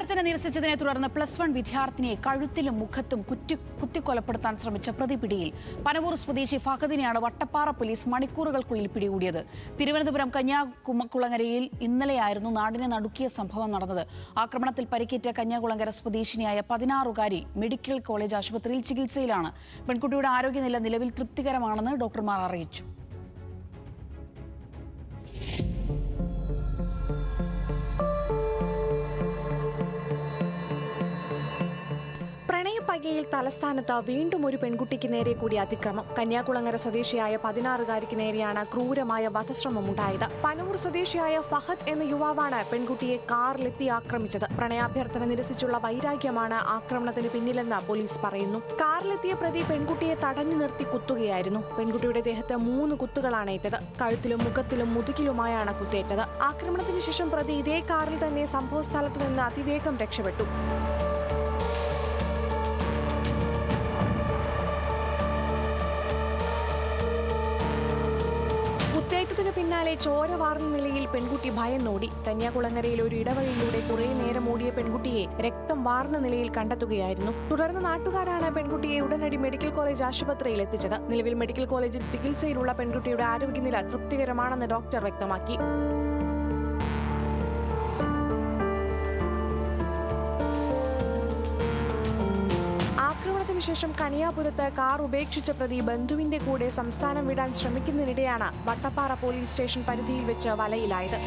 പ്രണയാഭ്യർത്ഥന നിരസിച്ചതിനെ തുടർന്ന് +1 വിദ്യാർത്ഥിനിയെ കഴുത്തിലും മുഖത്തും കുത്തിക്കൊലപ്പെടുത്താൻ ശ്രമിച്ച പ്രതി പിടിയിൽ. പനവൂർ സ്വദേശി ഫഹദിനെയാണ് വട്ടപ്പാറ പോലീസ് മണിക്കൂറുകൾക്കുള്ളിൽ പിടികൂടിയത്. തിരുവനന്തപുരം കന്യാകുളങ്ങരയിൽ ഇന്നലെയായിരുന്നു നാടിനെ നടുക്കിയ സംഭവം നടന്നത്. ആക്രമണത്തിൽ പരിക്കേറ്റ കന്യാകുളങ്ങര സ്വദേശിനിയായ 16-കാരി മെഡിക്കൽ കോളേജ് ആശുപത്രിയിൽ ചികിത്സയിലാണ്. പെൺകുട്ടിയുടെ ആരോഗ്യനില നിലവിൽ തൃപ്തികരമാണെന്ന് ഡോക്ടർമാർ അറിയിച്ചു. പ്രണയപ്പകയിൽ തലസ്ഥാനത്ത് വീണ്ടും ഒരു പെൺകുട്ടിക്ക് നേരെ കൂടി അതിക്രമം. കന്യാകുളങ്ങര സ്വദേശിയായ 16-കാരിക്ക് നേരെയാണ് ക്രൂരമായ വധശ്രമം ഉണ്ടായത്. പനവൂർ സ്വദേശിയായ ഫഹദ് എന്ന യുവാവാണ് പെൺകുട്ടിയെ കാറിലെത്തി ആക്രമിച്ചത്. പ്രണയാഭ്യർത്ഥന നിരസിച്ചുള്ള വൈരാഗ്യമാണ് ആക്രമണത്തിന് പിന്നിലെന്ന് പോലീസ് പറയുന്നു. കാറിലെത്തിയ പ്രതി പെൺകുട്ടിയെ തടഞ്ഞു നിർത്തി കുത്തുകയായിരുന്നു. പെൺകുട്ടിയുടെ ദേഹത്ത് 3 കുത്തുകളാണ് ഏറ്റത്. കഴുത്തിലും മുഖത്തിലും മുതുകിലുമായാണ് കുത്തേറ്റത്. ആക്രമണത്തിന് ശേഷം പ്രതി ഇതേ കാറിൽ തന്നെ സംഭവസ്ഥലത്ത് നിന്ന് അതിവേഗം രക്ഷപ്പെട്ടു. കുത്തേറ്റത്തിനു പിന്നാലെ ചോര വാർന്ന നിലയിൽ പെൺകുട്ടി ഭയന്നോടി. കന്യാകുളങ്ങരയിൽ ഒരു ഇടവഴിയിലൂടെ കുറെ നേരം ഓടിയ പെൺകുട്ടിയെ രക്തം വാർന്ന നിലയിൽ കണ്ടെത്തുകയായിരുന്നു. തുടർന്ന് നാട്ടുകാരാണ് പെൺകുട്ടിയെ ഉടനടി മെഡിക്കൽ കോളേജ് ആശുപത്രിയിൽ എത്തിച്ചത്. നിലവിൽ മെഡിക്കൽ കോളേജിൽ ചികിത്സയിലുള്ള പെൺകുട്ടിയുടെ ആരോഗ്യനില തൃപ്തികരമാണെന്ന് ഡോക്ടർ വ്യക്തമാക്കി. ശേഷം കണിയാപുരത്ത് കാർ ഉപേക്ഷിച്ച പ്രതി ബന്ധുവിന്റെ കൂടെ സംസ്ഥാനം വിടാൻ ശ്രമിക്കുന്നതിനിടെയാണ് വട്ടപ്പാറ പോലീസ് സ്റ്റേഷൻ പരിധിയിൽ വെച്ച് വലയിലായത്.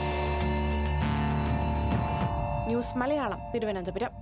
ന്യൂസ് മലയാളം, തിരുവനന്തപുരം.